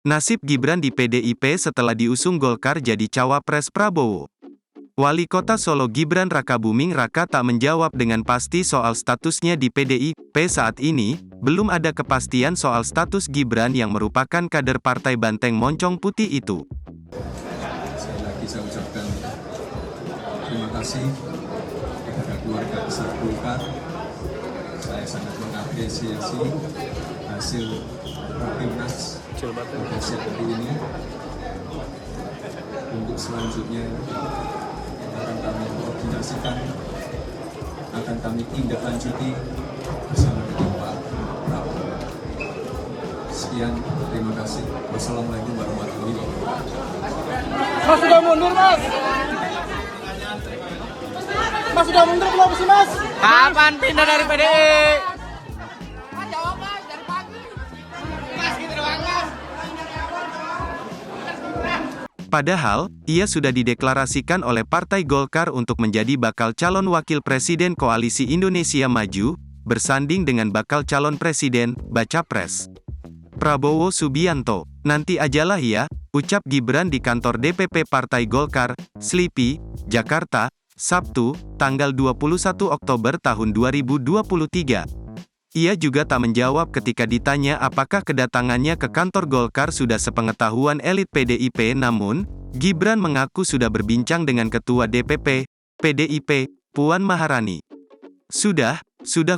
Nasib Gibran di PDIP setelah diusung Golkar jadi cawapres Prabowo. Wali Kota Solo Gibran Rakabuming Raka tak menjawab dengan pasti soal statusnya di PDIP saat ini. Belum ada kepastian soal status Gibran yang merupakan kader Partai Banteng Moncong Putih itu. Sekali lagi saya ucapkan terima kasih kepada keluarga besar Golkar. Saya sangat mengapresiasi hasil Rapimnas pada siang hari ini. Untuk selanjutnya akan kami koordinasikan, akan kami tindak lanjuti bersama dengan Pak Prabowo. Sekian, terima kasih. Wassalamualaikum warahmatullahi wabarakatuh. Mas sudah mundur, Mas. Mas sudah mundur belum sih, Mas? Kapan pindah dari PDI? Jawab, Mas, dari pagi. Mas, gitu doang, Mas. Padahal, ia sudah dideklarasikan oleh Partai Golkar untuk menjadi bakal calon wakil presiden Koalisi Indonesia Maju, bersanding dengan bakal calon presiden, Baca Pres. Prabowo Subianto. Nanti ajalah ya, ucap Gibran di kantor DPP Partai Golkar, Slipi, Jakarta, Sabtu, tanggal 21 Oktober tahun 2023. Ia juga tak menjawab ketika ditanya apakah kedatangannya ke kantor Golkar sudah sepengetahuan elit PDIP, namun, Gibran mengaku sudah berbincang dengan Ketua DPP, PDIP, Puan Maharani. Sudah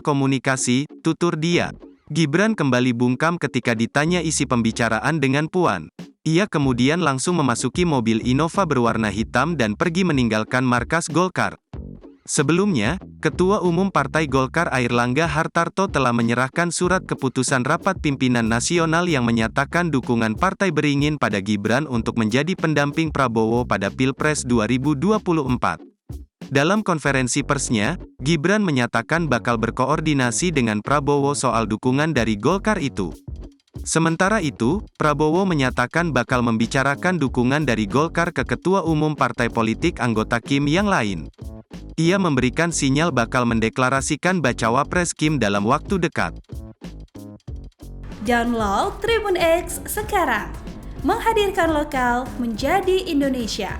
komunikasi, tutur dia. Gibran kembali bungkam ketika ditanya isi pembicaraan dengan Puan. Ia kemudian langsung memasuki mobil Innova berwarna hitam dan pergi meninggalkan markas Golkar. Sebelumnya, Ketua Umum Partai Golkar Airlangga Hartarto telah menyerahkan surat keputusan rapat pimpinan nasional yang menyatakan dukungan partai beringin pada Gibran untuk menjadi pendamping Prabowo pada Pilpres 2024. Dalam konferensi persnya, Gibran menyatakan bakal berkoordinasi dengan Prabowo soal dukungan dari Golkar itu. Sementara itu, Prabowo menyatakan bakal membicarakan dukungan dari Golkar ke Ketua Umum Partai Politik anggota Kim yang lain. Ia memberikan sinyal bakal mendeklarasikan bacawa pres Kim dalam waktu dekat. Download Tribun X sekarang, menghadirkan lokal menjadi Indonesia.